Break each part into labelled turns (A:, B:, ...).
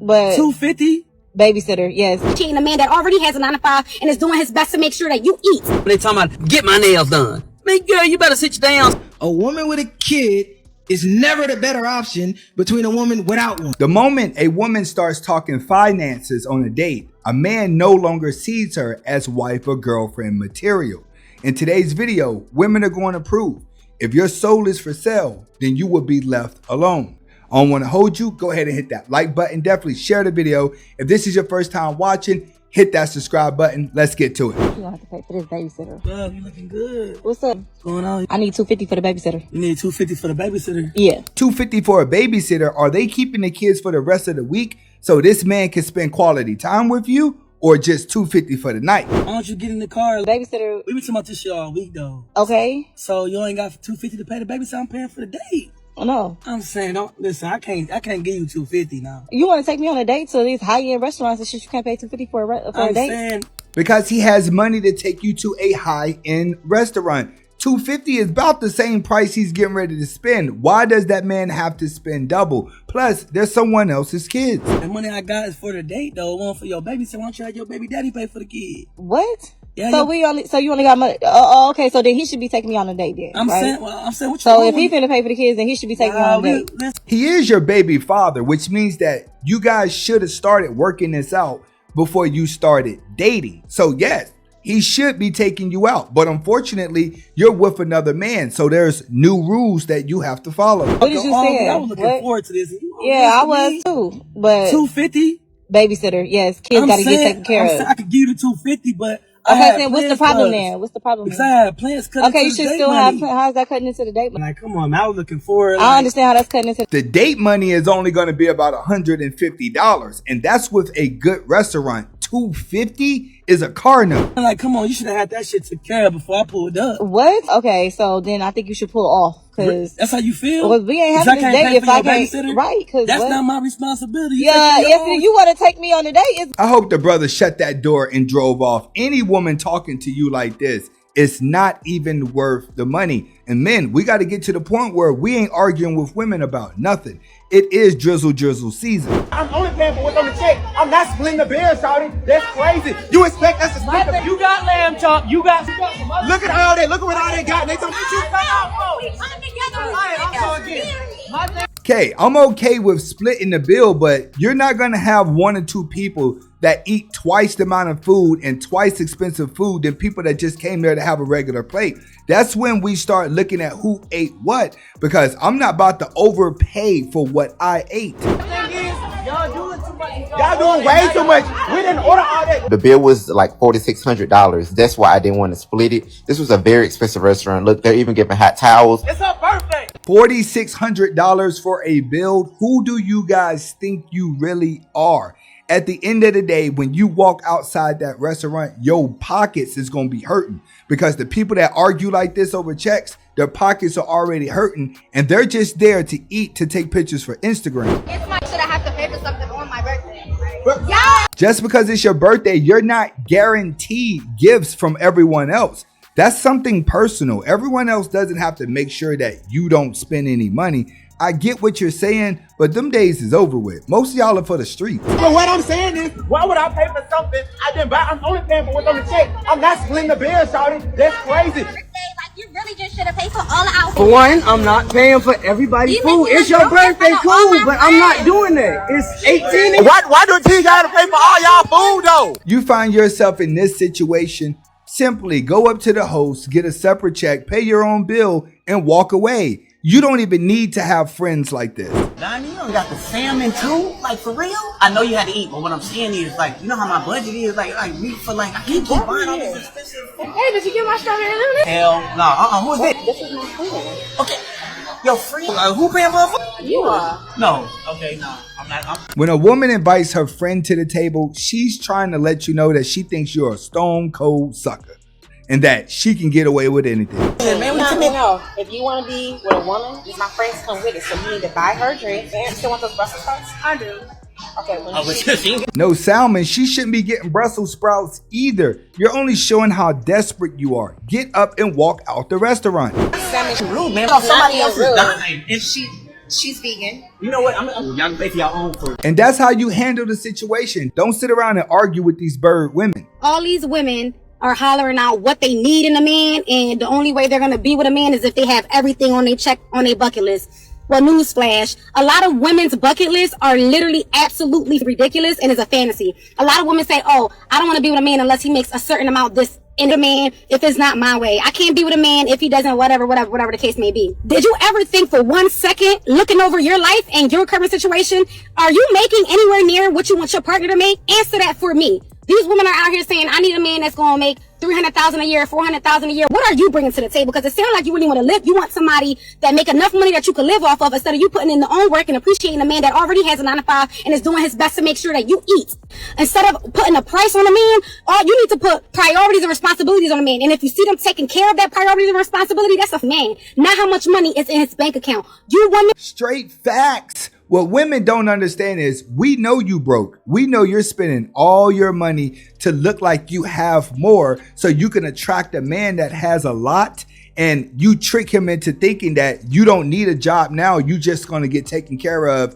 A: but
B: $250.
A: Babysitter, yes.
C: Cheating a man that already has a 9-to-5 and is doing his best to make sure that you eat.
B: They talking about get my nails done. Man, girl, you better sit down.
D: A woman with a kid is never the better option between a woman without one.
E: The moment a woman starts talking finances on a date, a man no longer sees her as wife or girlfriend material. In today's video, women are going to prove if your soul is for sale, then you will be left alone. I don't want to hold you. Go ahead and hit that like button. Definitely share the video. If this is your first time watching, hit that subscribe button. Let's get to it.
A: You don't have to pay for this babysitter.
B: Love, you looking good.
A: What's up?
B: What's going on?
A: I need $250 for the babysitter.
B: You need $250 for the babysitter?
A: Yeah.
E: $250 for a babysitter. Are they keeping the kids for the rest of the week so this man can spend quality time with you, or just $250 for the night?
B: Why don't you get in the car?
A: Babysitter.
B: We been talking about this shit all week though.
A: Okay.
B: So you ain't got $250 to pay the babysitter? I'm paying for the date.
A: Oh, no.
B: I'm saying, don't listen. I can't give you $250 now.
A: You want to take me on a date to these high-end restaurants and shit? You can't pay $250 for a
B: I'm
A: date.
B: saying,
E: Because he has money to take you to a high-end restaurant. $250 is about the same price he's getting ready to spend. Why does that man have to spend double? Plus, there's someone else's kids.
B: the money I got is for the date though. One for your baby. So why don't you have your baby daddy pay for the kid?
A: What?
B: Yeah,
A: So you only got money. Oh, okay. So then he should be taking me on a date then.
B: I'm
A: right?
B: saying what you
A: So
B: doing?
A: if he finna pay for the kids, then he should be taking me on a date.
E: He is your baby father, which means that you guys should have started working this out before you started dating. So yes, he should be taking you out, but unfortunately, you're with another man. So there's new rules that you have to follow.
A: What did you say?
B: I was looking forward to this.
A: Yeah, I was too. But
B: $250.
A: babysitter, yes. Kids got to get taken care of.
B: I could give you the $250, but
A: Okay, then what's the problem then? What's the problem?
B: Because I had plans cut
A: Okay, you
B: into
A: should
B: the
A: still
B: date
A: have.
B: money.
A: How's that cutting into the date money?
B: Like, come on, man. I was looking forward.
A: I understand how that's cutting into.
E: The date money is only going to be about $150, and that's with a good restaurant. $250 is a car note.
B: I'm like, come on, you should have had that shit took care of before I pulled up.
A: What? Okay, so then I think you should pull off because
B: That's how you feel?
A: well, we ain't
B: 'Cause
A: having
B: I
A: this
B: can't
A: date
B: pay
A: if
B: for
A: I
B: your
A: can't.
B: babysitter?
A: Right? Because
B: That's not my responsibility. You
A: Yeah,
B: take your
A: if
B: own.
A: you want to take me on a date, it's
E: I hope the brother shut that door and drove off. Any woman talking to you like this, it's not even worth the money. And men, we got to get to the point where we ain't arguing with women about nothing. It is drizzle season.
F: I'm only paying for what's on the check. I'm not splitting the bill, shawty. That's crazy. You expect us to split the bill? You got lamb chop. You got. Look at all that. Look at what all they got. They don't get you cut out.
E: Okay, I'm okay with splitting the bill, but you're not going to have one or two people that eat twice the amount of food and twice expensive food than people that just came there to have a regular plate. That's when we start looking at who ate what, because I'm not about to overpay for what I ate.
F: Y'all doing way too much. We didn't order all that.
G: The bill was like $4,600. That's why I didn't want to split it. This was a very expensive restaurant. Look, they're even giving hot towels.
F: It's her birthday.
E: $4,600 for a bill? Who do you guys think you really are? At the end of the day, when you walk outside that restaurant, your pockets is going to be hurting, because the people that argue like this over checks, their pockets are already hurting and they're just there to eat, to take pictures for Instagram.
C: It's my shit. I have to pay for something on my birthday.
E: Just because it's your birthday, you're not guaranteed gifts from everyone else. That's something personal. Everyone else doesn't have to make sure that you don't spend any money. I get what you're saying, but them days is over with. Most of y'all are for the streets.
F: But what I'm saying is, why would I pay for something I didn't buy? I'm only paying for what's on the check. I'm not splitting the bill, shawty. That's crazy.
C: You really just should have paid for all the outfits.
B: For one, I'm not paying for everybody's
C: You
B: food.
C: making
B: It's
C: a
B: your
C: joke?
B: birthday,
C: It's
B: cool,
C: all my
B: but I'm not
C: friends.
B: doing that. It's 18.
F: Why do T gotta pay for all y'all food though?
E: You find yourself in this situation, simply go up to the host, get a separate check, pay your own bill, and walk away. You don't even need to have friends like this.
H: Donnie, you don't got the salmon too? Like, for real? I know you had to eat, but what I'm saying is, like, you know how my budget is? Like me for, like, I can't keep buying all this expensive food.
C: Hey, did you get my strawberry lemonade?
H: Hell no. Who is this?
C: This is my friend.
H: Okay. Your friend? Who paying for food?
C: You are.
H: No. Okay, no. I'm not.
E: When a woman invites her friend to the table, she's trying to let you know that she thinks you're a stone cold sucker and that she can get away with anything.
I: No. If you want to be with a woman, my friends come with it. So you need to buy her drinks. And you still want those Brussels sprouts? I do. Okay.
E: No salmon, she shouldn't be getting Brussels sprouts either. You're only showing how desperate you are. Get up and walk out the restaurant.
I: Salmon
H: Rude, man.
I: No,
H: Somebody else is
I: rude.
H: dying. And she.
I: She's vegan.
H: You know what? Y'all can pay for your own food.
E: And that's how you handle the situation. Don't sit around and argue with these bird women.
C: All these women are hollering out what they need in a man, and the only way they're going to be with a man is if they have everything on their bucket list. Well, newsflash, a lot of women's bucket lists are literally absolutely ridiculous and is a fantasy. A lot of women say, oh, I don't want to be with a man unless he makes a certain amount this in a man if it's not my way. I can't be with a man if he doesn't, whatever the case may be. Did you ever think for 1 second, looking over your life and your current situation, are you making anywhere near what you want your partner to make? Answer that for me. These women are out here saying, I need a man that's going to make $300,000 a year, $400,000 a year. What are you bringing to the table? Because it sounds like you really want to live. You want somebody that make enough money that you can live off of instead of you putting in the own work and appreciating a man that already has a 9 to 5 and is doing his best to make sure that you eat. Instead of putting a price on a man, you need to put priorities and responsibilities on a man. And if you see them taking care of that priorities and responsibility, that's a man. Not how much money is in his bank account. You women.
E: Straight facts. What women don't understand is we know you broke. We know you're spending all your money to look like you have more so you can attract a man that has a lot, and you trick him into thinking that you don't need a job now. You just going to get taken care of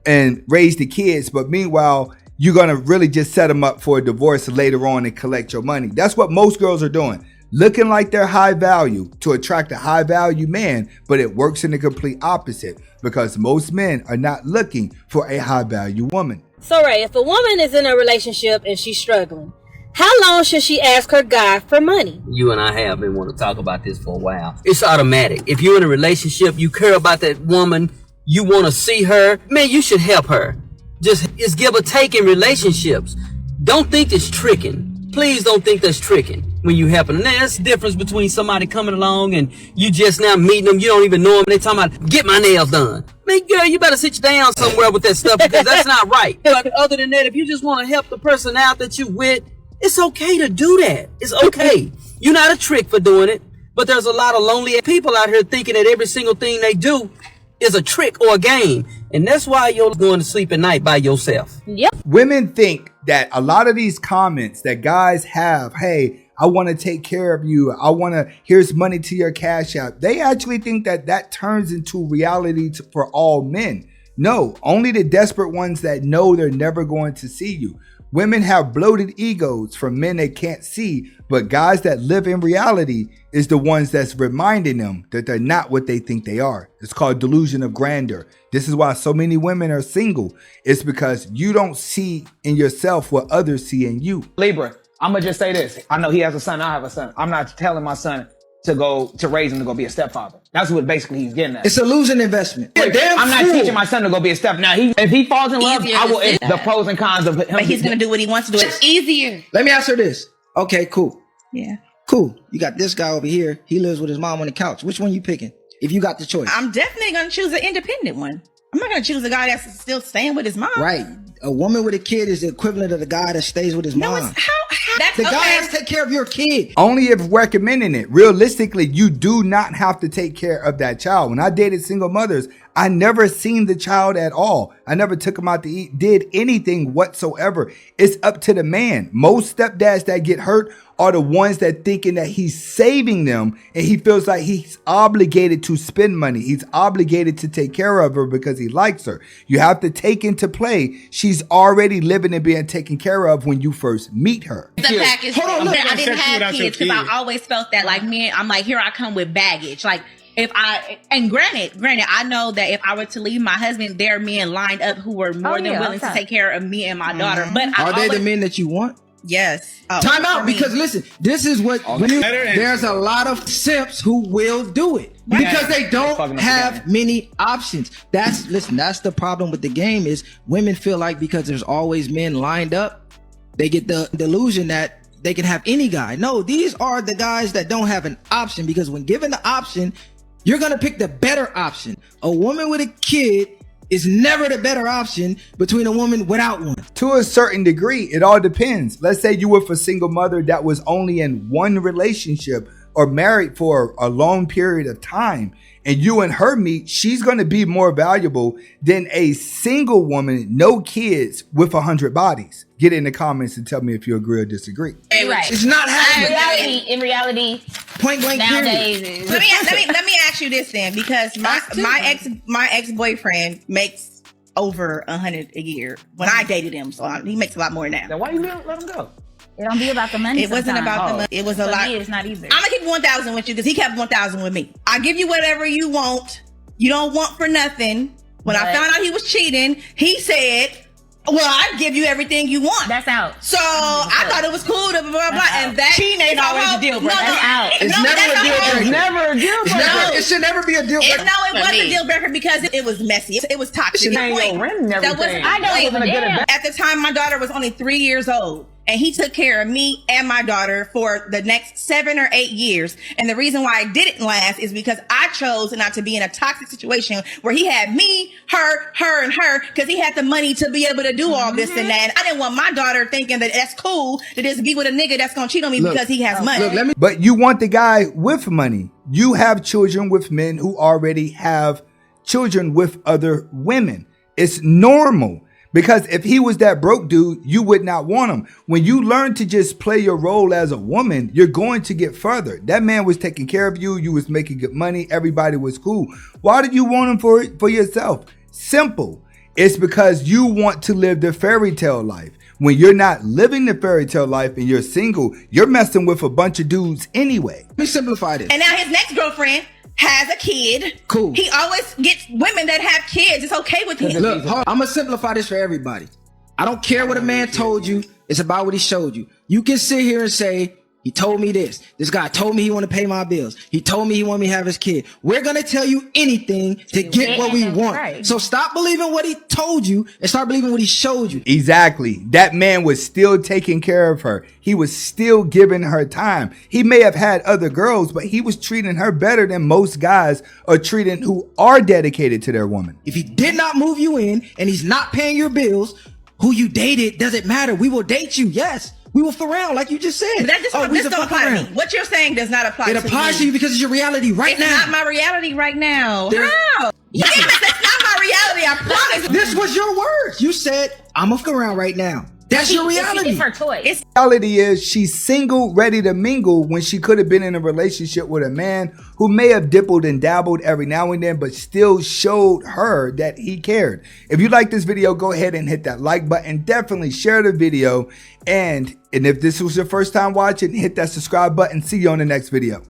E: and raise the kids. But meanwhile, you're going to really just set them up for a divorce later on and collect your money. That's what most girls are doing. Looking like they're high value to attract a high value man, but it works in the complete opposite because most men are not looking for a high value woman.
J: So Ray, if a woman is in a relationship and she's struggling, how long should she ask her guy for money?
K: You and I have been wanting to talk about this for a while. It's automatic. If you're in a relationship, you care about that woman, you want to see her, man, you should help her. It's give or take in relationships. Don't think it's tricking. Please don't think that's tricking when you helping. And that's the difference between somebody coming along and you just now meeting them. You don't even know them. They talking about, get my nails done. Man, girl, you better sit you down somewhere with that stuff because that's not right. But other than that, if you just want to help the person out that you with, it's okay to do that. It's okay. You're not a trick for doing it. But there's a lot of lonely people out here thinking that every single thing they do is a trick or a game. And that's why you're going to sleep at night by yourself.
J: Yep.
E: Women think that a lot of these comments that guys have, hey, I want to take care of you. Here's money to your cash app. They actually think that that turns into reality for all men. No, only the desperate ones that know they're never going to see you. Women have bloated egos from men they can't see, but guys that live in reality is the ones that's reminding them that they're not what they think they are. It's called delusion of grandeur. This is why so many women are single. It's because you don't see in yourself what others see in you.
F: Libra, I'm going to just say this. I know he has a son. I have a son. I'm not telling my son to raise him to go be a stepfather. That's what basically he's getting at.
D: It's a losing investment.
F: I'm not teaching my son to go be a step. Now, if he falls in love, I will. The pros and cons of him.
I: But he's going to do what he wants to do. It's easier.
D: Let me ask her this. Okay, cool.
I: Yeah.
D: Cool. You got this guy over here. He lives with his mom on the couch. Which one you picking? If you got the choice.
I: I'm definitely going to choose an independent one. I'm not going to choose a guy that's still staying with his mom.
D: Right. A woman with a kid is the equivalent of the guy that stays with his mom.
I: That's
D: the guy has to take care of your kid.
E: Only if recommending it. Realistically, you do not have to take care of that child. When I dated single mothers, I never seen the child at all. I never took him out to eat, did anything whatsoever. It's up to the man. Most stepdads that get hurt are the ones that thinking that he's saving them and he feels like he's obligated to spend money. He's obligated to take care of her because he likes her. You have to take into play she's already living and being taken care of when you first meet her.
I: The package. Hold on, I didn't have kids because I always felt that like me, I'm like, here I come with baggage. Like granted, I know that if I were to leave my husband, there are men lined up who were more than willing to take care of me and my daughter. But
D: are they the men that you want?
I: Yes. Oh,
D: time out, because listen, this is what there's a lot of simps who will do it because they don't have many options. That's the problem with the game is women feel like because there's always men lined up, they get the delusion that they can have any guy. No, these are the guys that don't have an option because when given the option, you're going to pick the better option. A woman with a kid is never the better option between a woman without one.
E: To a certain degree, it all depends. Let's say you were a single mother that was only in one relationship or married for a long period of time and you and her meet, she's going to be more valuable than a single woman, no kids, with 100 bodies. Get in the comments and tell me if you agree or disagree.
J: Right.
D: It's not happening.
J: In reality,
D: point blank
J: nowadays
D: period.
J: is.
I: Let me ask you this then, because my ex-boyfriend makes over 100 a year when I dated him, so he makes a lot more now.
F: Then why you let him go?
J: It don't be about the money.
I: It wasn't about the money. It was a lot.
J: It's not either.
I: I'm gonna keep 1,000 with you because he kept 1,000 with me. I give you whatever you want. You don't want for nothing. When I found out he was cheating, he said, well, I give you everything you want.
J: That's out.
I: So I thought it was cool to blah, blah, blah. And that
H: cheating ain't always a deal breaker.
J: That's out.
D: It's never a deal breaker.
F: It's never a deal breaker.
D: It should never be a deal breaker.
I: No, it was a deal breaker because it was messy. It was toxic.
F: Paying your rent and everything.
I: At the time, my daughter was only 3 years old. And he took care of me and my daughter for the next 7 or 8 years. And the reason why it didn't last is because I chose not to be in a toxic situation where he had me, her, and her, because he had the money to be able to do all this and that. And I didn't want my daughter thinking that that's cool to just be with a nigga that's going to cheat on me because he has money.
E: But you want the guy with money. You have children with men who already have children with other women. It's normal. Because if he was that broke dude, you would not want him. When you learn to just play your role as a woman, you're going to get further. That man was taking care of you. You was making good money. Everybody was cool. Why did you want him for yourself? Simple. It's because you want to live the fairy tale life. When you're not living the fairy tale life and you're single, you're messing with a bunch of dudes anyway.
D: Let me simplify this.
I: And now his next girlfriend has a kid.
D: Cool.
I: He always gets women that have kids. It's okay with him.
D: Look, I'm gonna simplify this for everybody. I don't care what a man told you. It's about what he showed you. You can sit here and say, he told me this. This guy told me he want to pay my bills. He told me he want me to have his kid. We're going to tell you anything to get what we want. Right. So stop believing what he told you and start believing what he showed you.
E: Exactly. That man was still taking care of her. He was still giving her time. He may have had other girls, but he was treating her better than most guys are treating who are dedicated to their woman.
D: If he did not move you in and he's not paying your bills, who you dated doesn't matter. We will date you. Yes. We will around like you just said.
I: But that just don't apply to me. What you're saying does not apply to me.
D: It applies to you because it's your reality right now.
I: It's not my reality right now. How? Yes, that's not my reality. I promise.
D: This was your words. You said, I'm gonna fuck around right now. That's your reality.
J: It's her choice.
E: Reality is she's single, ready to mingle when she could have been in a relationship with a man who may have dibbled and dabbled every now and then, but still showed her that he cared. If you like this video, go ahead and hit that like button. Definitely share the video. And if this was your first time watching, hit that subscribe button. See you on the next video.